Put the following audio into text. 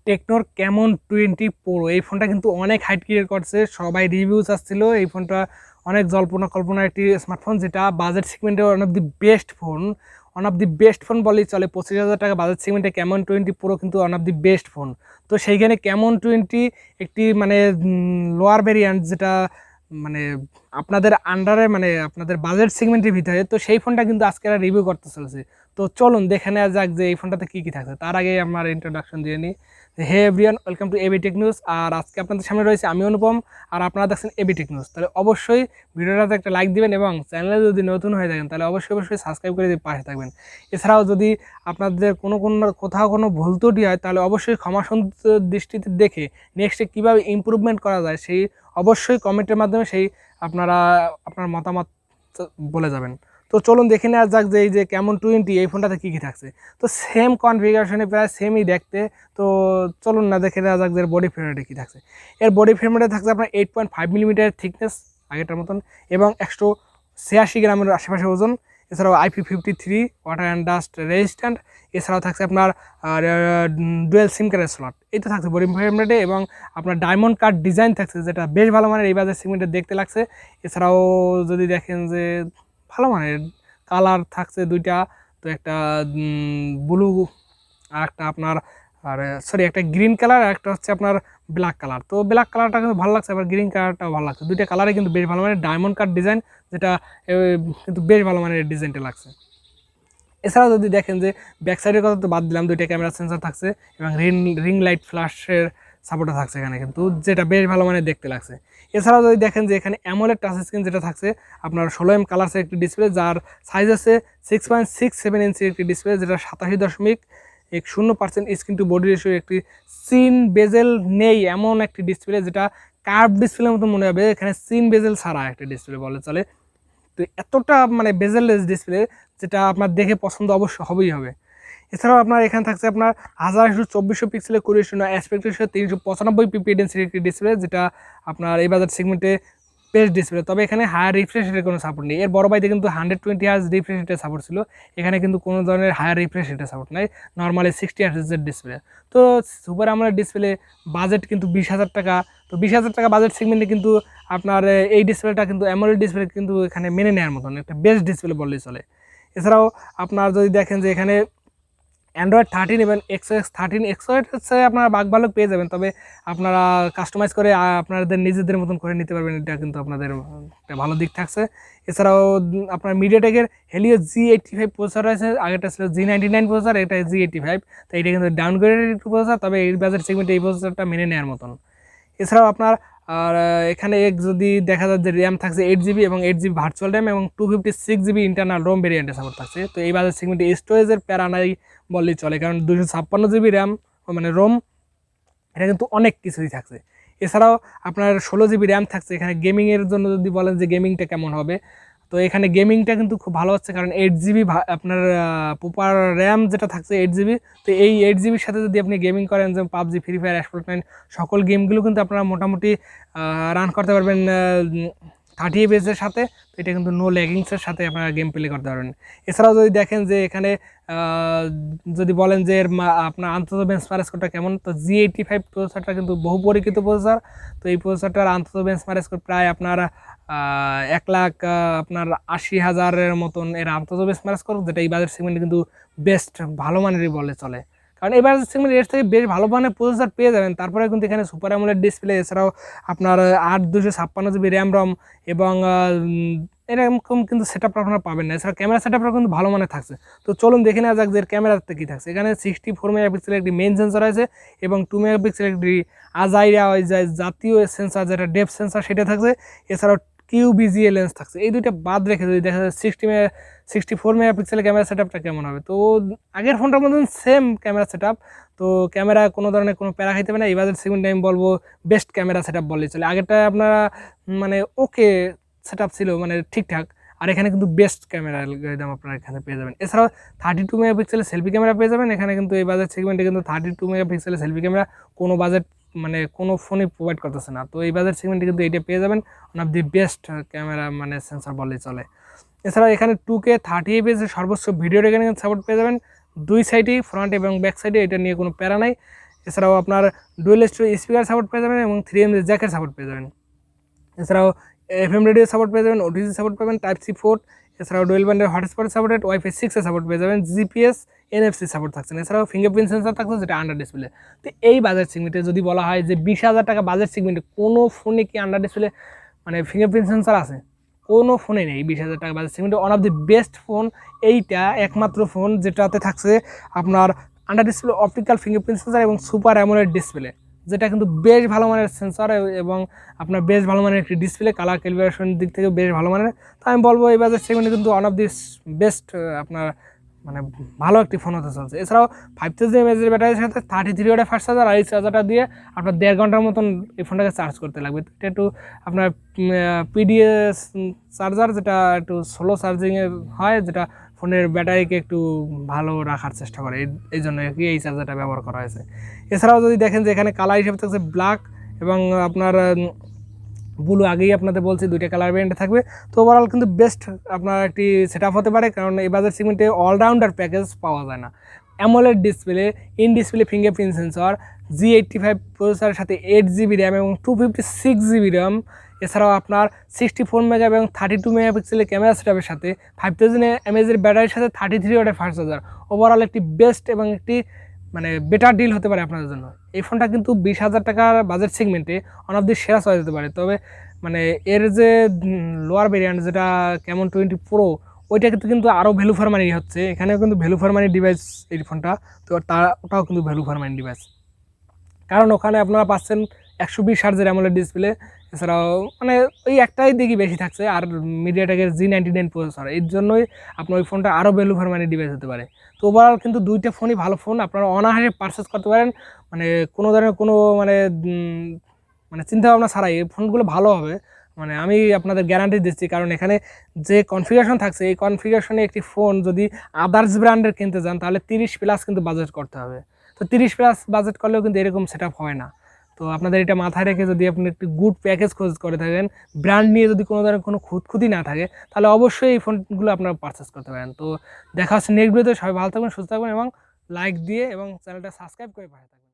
টেকনোর Camon 20 pro এই ফোনটা কিন্তু অনেক হাইট ক্রিয়েট করছে, সবাই রিভিউস আসছিল। এই ফোনটা অনেক জল্পনা কল্পনা একটি স্মার্টফোন, যেটা বাজেট সেগমেন্টে one of the best phone বলেই চলে। 25,000 টাকা বাজেট সেগমেন্টে ক্যামন 20 প্রো কিন্তু one of the best phone. তো সেইখানে ক্যামন 20 একটি মানে লোয়ার ভেরিয়েন্ট, যেটা মানে আপনাদের আন্ডারে মানে আপনাদের বাজেট সেগমেন্টের ভিতরে, তো সেই ফোনটা কিন্তু আজকে রিভিউ করতে চলেছে। তো চলুন দেখে নেওয়া যাক যে এই ফোনটাতে কী কী থাকছে। তার আগে আমার ইন্ট্রোডাকশন দিয়ে নিই। Hey everyone, welcome to ABTechnews। আর আজকে আপনাদের সামনে রয়েছে আমি অনুপম, আর আপনারা দেখছেন ABTechnews। তাহলে অবশ্যই ভিডিওটাতে একটা লাইক দিবেন এবং চ্যানেলে যদি নতুন হয়ে থাকেন তাহলে অবশ্যই সাবস্ক্রাইব করে দিয়ে পাশে থাকবেন। এছাড়াও যদি আপনাদের কোথাও কোনো ভুল ত্রুটি হয় তাহলে অবশ্যই ক্ষমা সুন্দর দৃষ্টিতে দেখে নেক্সটে কীভাবে ইমপ্রুভমেন্ট করা যায় সেই অবশ্যই কমেন্টের মাধ্যমে আপনার মতামত বলে যাবেন। তো চলুন দেখে নেওয়া যাক যে এই যে ক্যামন 20 এই ফোনটাতে কী কী থাকছে। তো সেম কনফিগারেশনে প্রায় সেমই দেখতে। তো চলুন না দেখে নেওয়া যাক যে এর বডি ফ্রেমে কী থাকছে। এর বডি ফ্রেমে থাকছে আপনার 8.5 মিলিমিটার থিকনেস আগেটার মতন, এবং 186 গ্রামের আশেপাশে ওজন। এছাড়াও IP53 water and dust resistant. এছাড়াও থাকছে আপনার ডুয়েল সিম কার্ডের স্লট, এই তো থাকছে বডি ফ্রেমে। এবং আপনার ডায়মন্ড কাট ডিজাইন থাকছে, যেটা বেশ ভালো মানের এই বাজার সেগমেন্টে দেখতে লাগছে। এছাড়াও যদি দেখেন যে ভালো মানের কালার থাকছে দুইটা, তো একটা ব্লু আর একটা আপনার একটা গ্রিন কালার, আর একটা হচ্ছে আপনার ব্ল্যাক কালার। তো ব্ল্যাক কালারটা কিন্তু ভালো লাগছে, আবার গ্রিন কালারটাও ভালো লাগছে। দুইটা কালারে কিন্তু বেশ ভালো মানের ডায়মন্ড কাট ডিজাইন, যেটা কিন্তু বেশ ভালো মানের ডিজাইনটা লাগছে। এছাড়াও যদি দেখেন যে ব্যাক সাইডের কথা তো বাদ দিলাম, দুইটা ক্যামেরা সেন্সর থাকছে এবং রিং লাইট ফ্ল্যাশের সাপোর্টও থাকছে এখানে কিন্তু, যেটা বেশ ভালো মানে দেখতে লাগছে। এছাড়াও যদি দেখেন যে এখানে AMOLED টাচ স্ক্রিন যেটা থাকছে আপনার 16 কালার্সের একটি ডিসপ্লে, যার সাইজ আছে 6.67 ইঞ্চির একটি ডিসপ্লে, যেটা 87.0% স্ক্রিন টু বডি রেশিও একটি সিন বেজেল নেই এমন একটি ডিসপ্লে, যেটা কার্ভ ডিসপ্লের মতো মনে হবে। এখানে সিন বেজেল ছাড়া একটা ডিসপ্লে বলে চলে। তো এতটা মানে বেজেললেস ডিসপ্লে, যেটা আপনার দেখে পছন্দ অবশ্য হবেই হবে। এছাড়াও আপনার এখানে থাকছে আপনার 1024 পিক্সেলের কোরিলেশন অ্যাসপেক্ট রেশিও 395 পিপি ডেন্সিটির একটি ডিসপ্লে, যেটা আপনার এই বাজার সেগমেন্টে বেস্ট ডিসপ্লে। তবে এখানে হায়ার রিফ্রেশ রেটের কোনো সাপোর্ট নেই। এর বড় বাইতে কিন্তু 120 হার্জ রিফ্রেশ রেটের সাপোর্ট ছিল, এখানে কিন্তু কোনো ধরনের হায়ার রিফ্রেশ রেটের সাপোর্ট নাই, নর্মালি 60 হার্জের ডিসপ্লে। তো সুপার AMOLED ডিসপ্লে বাজেট কিন্তু 20,000 টাকা। তো 20,000 টাকা বাজেট সেগমেন্টে কিন্তু আপনার এই ডিসপ্লেটা কিন্তু AMOLED ডিসপ্লে কিন্তু এখানে মেনে নেওয়ার মতন একটা বেস্ট ডিসপ্লে বললেই চলে। এছাড়াও আপনার যদি দেখেন যে এখানে অ্যান্ড্রয়েড 13 এবং XOS 13 হচ্ছে আপনারা বাগভালো পেয়ে যাবেন, তবে আপনারা কাস্টমাইজ করে আপনাদের নিজেদের মতন করে নিতে পারবেন, এটা কিন্তু আপনাদের একটা ভালো দিক থাকছে। এছাড়াও আপনার মিডিয়াটেকের হেলিও G85 প্রসেসর রয়েছে, আগেরটা ছিল G99 প্রসেসর, এটা G85। তো এটা কিন্তু ডাউনগ্রেডেড একটু প্রসেসর, তবে এই বাজার সেগমেন্টে এই প্রসেসরটা মেনে নেওয়ার মতন। এছাড়াও আপনার এখানে যদি দেখা যায় যে র্যাম থাকছে 8GB এবং 8GB ভার্চুয়াল র্যাম এবং 256GB ইন্টারনাল রোম ভেরিয়েন্টের সাপোর্ট থাকছে। তো এই বাজার সেগমেন্টে স্টোরেজের প্যারা নাই বললেই চলে, কারণ 256GB র্যাম মানে রোম, এটা কিন্তু অনেক কিছুই থাকছে। এছাড়াও আপনার 16GB র্যাম থাকছে। এখানে গেমিংয়ের জন্য যদি বলেন যে গেমিংটা কেমন হবে, তো এখানে গেমিংটা কিন্তু খুব ভালো হচ্ছে, কারণ 8GB আপনার প্রপার র্যাম যেটা থাকছে 8GB। তো এই 8GBর সাথে যদি আপনি গেমিং করেন, যেমন পাবজি, ফ্রি ফায়ার, অ্যাসফল্ট 9 সকল গেমগুলো কিন্তু আপনারা মোটামুটি রান করতে পারবেন 30 FPS সাথে। তো এটা কিন্তু নো ল্যাগিংসের সাথে আপনারা গেম প্লে করতে পারবেন। এছাড়াও যদি দেখেন যে এখানে যদি বলেন যে এর আপনার আন্তত বেঞ্চমার্ক স্কোরটা কেমন, তো G85 প্রসেসরটা কিন্তু বহু পরীক্ষিত প্রসেসর। তো এই প্রসেসরটার আন্তত বেঞ্চমার্ক স্কোর প্রায় আপনার 1,80,000-এর মতন এর আন্তত বেঞ্চমার্ক স্কোর, যেটা এই বাজেট সেগমেন্টে কিন্তু বেস্ট ভালো মানেরই বলে চলে। কারণ এই বাজেট সেগমেন্টে এর থেকে বেশ ভালো মানের প্রসেসর পেয়ে যাবেন। তারপরে কিন্তু এখানে সুপার AMOLED ডিসপ্লে, এছাড়াও আপনার 8/256GB র্যাম রম এবং এরকম কিন্তু সেটআপ আপনারা পাবেন না। এছাড়া ক্যামেরা সেটআপটা কিন্তু ভালো মানের থাকছে। তো চলুন দেখে নেওয়া যাক যে এর ক্যামেরাতে কী থাকছে। এখানে 64 মেগাপিক্সেলের একটি মেইন সেন্সর আছে এবং 2 মেগাপিক্সেলের একটি আজাইরা জাতীয় সেন্সর, যেটা ডেপথ সেন্সর, সেটা থাকছে। এছাড়াও QVGA লেন্স থাকছে। এই দুইটা বাদ রেখে যদি দেখা যায় 64 মেগাপিক্সেলের ক্যামেরা সেটআপটা কেমন হবে, তো আগের ফোনটার মতন সেম ক্যামেরা সেটআপ। তো ক্যামেরা কোনো ধরনের কোনো প্যারা খাইতে হবে না। এই বাজার সেগমেন্টে আমি বলবো বেস্ট ক্যামেরা সেটআপ বললেই চলে। আগেরটা আপনারা মানে ওকে সেটআপ ছিল, মানে ঠিকঠাক, আর এখানে কিন্তু বেস্ট ক্যামেরা দাম আপনারা এখানে পেয়ে যাবেন। এছাড়াও 32 মেগাপিক্সেলের সেলফি ক্যামেরা পেয়ে যাবেন এখানে, কিন্তু এই বাজার সেগমেন্টে কিন্তু 32 মেগাপিক্সেলের সেলফি ক্যামেরা কোনো বাজেট মানে কোনো ফোনই প্রোভাইড করতেছে না। তো এই বাজার সেগমেন্টে কিন্তু এইটা পেয়ে যাবেন, one of the best camera মানে সেন্সর বললেই চলে। এছাড়াও এখানে 2K 30 fps সর্বোচ্চ ভিডিও রেকর্ডিং সাপোর্ট পেয়ে যাবেন দুই সাইডেই, ফ্রন্ট এবং ব্যাক সাইডে, এটা নিয়ে কোনো প্যারা নাই। এছাড়াও আপনার ডুয়েল স্টোরেজ স্পিকার সাপোর্ট পেয়ে যাবেন এবং 3M জ্যাকের সাপোর্ট পেয়ে যাবেন। এছাড়াও FM রেডিও সাপোর্ট পেয়ে যাবেন, OTG সাপোর্ট পাবেন, Type-C পোর্ট, এছাড়াও ডুয়েল ব্যান্ডের হটস্পট সাপোর্টেড, Wi-Fi 6 এর সাপোর্ট পেয়ে যাবেন, GPS NFC সাপোর্ট থাকছে। এছাড়াও ফিঙ্গারপ্রিন্ট সেন্সর থাকছে যেটা আন্ডার ডিসপ্লে। তো এই বাজেট সেগমেন্টে যদি বলা হয় যে 20,000 টাকা বাজেট সেগমেন্টে কোনো ফোনে কি আন্ডার ডিসপ্লে মানে ফিঙ্গারপ্রিন্ট সেন্সর আছে? কোনো ফোনে নেই। 20,000 টাকা বাজেট সেগমেন্টে one of the best phone এইটা, একমাত্র ফোন যেটাতে থাকছে আপনার under display optical fingerprint sensor এবং সুপার অ্যামোলেড ডিসপ্লে, যেটা কিন্তু বেশ ভালো মানের সেন্সর এবং আপনার বেশ ভালো মানের একটি ডিসপ্লে, কালার ক্যালিব্রেশনের দিক থেকে বেশ ভালো মানের। তো আমি বলবো এই বাজেট সেগমেন্টে কিন্তু ওয়ান অফ দি বেস্ট আপনার মানে ভালো একটি ফোন হতে চলছে। এছাড়াও 5000 mAh ব্যাটারির সাথে 33 ওয়াটের ফাস্ট চার্জার, আর এই চার্জারটা দিয়ে আপনার 1.5 ঘন্টার মতন এই ফোনটাকে চার্জ করতে লাগবে। এটা একটু আপনার পিডিএস চার্জার, যেটা একটু স্লো চার্জিংয়ে হয়, যেটা ফোনের ব্যাটারিকে একটু ভালো রাখার চেষ্টা করে, এই জন্য কি এই চার্জারটা ব্যবহার করা হয়েছে। এছাড়াও যদি দেখেন যে এখানে কালার হিসেবে থাকছে ব্ল্যাক এবং আপনার ব্লু, আগেই আপনাদের বলছি দুইটা কালার ভ্যারিয়েন্টে থাকবে। তো ওভারঅল কিন্তু বেস্ট আপনার একটি সেটআপ হতে পারে, কারণ এই বাজার সেগমেন্টে অলরাউন্ডার প্যাকেজ পাওয়া যায় না। AMOLED display, in display fingerprint sensor, G85 প্রসেসরের সাথে 8GB র্যাম এবং 256GB র্যাম, এছাড়াও আপনার 64 মেগা এবং 32 মেগাপিক্সেলের ক্যামেরা সেটআপের সাথে 5000 mAh ব্যাটারির সাথে 33 ওয়াটের ফাস্ট চার্জার, ওভারঅল একটি বেস্ট এবং একটি মানে বেটার ডিল হতে পারে আপনাদের জন্য। এই ফোনটা কিন্তু 20,000 টাকার বাজেট সেগমেন্টে ওয়ান অফ দি সেরা চয়েস হতে পারে। তবে মানে এর যে লোয়ার ভেরিয়েন্ট যেটা Camon 20 Pro, ওইটা কিন্তু আরও ভ্যালু ফর মানি হচ্ছে, এখানেও কিন্তু ভ্যালু ফর মানি ডিভাইস এই ফোনটা। তো ওটাও কিন্তু ভ্যালু ফর মানি ডিভাইস, কারণ ওখানে আপনারা পাচ্ছেন 120 হার্জের অ্যামোলেড ডিসপ্লে, এছাড়াও মানে ওই একটাই দিকই বেশি থাকছে, আর মিডিয়াটেকের G99 প্রসেসর, এর জন্যই আপনার ওই ফোনটা আরও ভ্যালু ফর মানি ডিভাইস হতে পারে। তো ওভারঅল কিন্তু দুইটা ফোনই ভালো ফোন, আপনারা অনাহারে পারচেস করতে পারেন, মানে কোনো ধরনের কোনো মানে চিন্তাভাবনা ছাড়াই এই ফোনগুলো ভালো হবে, মানে আমি আপনাদের গ্যারান্টি দিচ্ছি। কারণ এখানে যে কনফিগারেশন থাকছে, এই কনফিগারেশনে একটি ফোন যদি আদার্স ব্র্যান্ডের কিনতে যান তাহলে 30+ কিন্তু বাজেট করতে হবে। তো 30+ বাজেট করলেও কিন্তু এরকম সেটআপ হয় না। তো আপনাদের এটা মাথায় রেখে যদি আপনি একটি গুড প্যাকেজ খোঁজ করে থাকেন, ব্র্যান্ড নিয়ে যদি কোনো ধরনের কোনো খুঁতখুঁতি না থাকে, তাহলে অবশ্যই এই ফোনগুলো আপনারা পারচেস করতে পারেন। তো দেখা হচ্ছে নেক্সট ভিডিওতে। সবাই ভালো থাকবেন, সুস্থ থাকবেন এবং লাইক দিয়ে এবং চ্যানেলটা সাবস্ক্রাইব করে পাশে থাকবেন।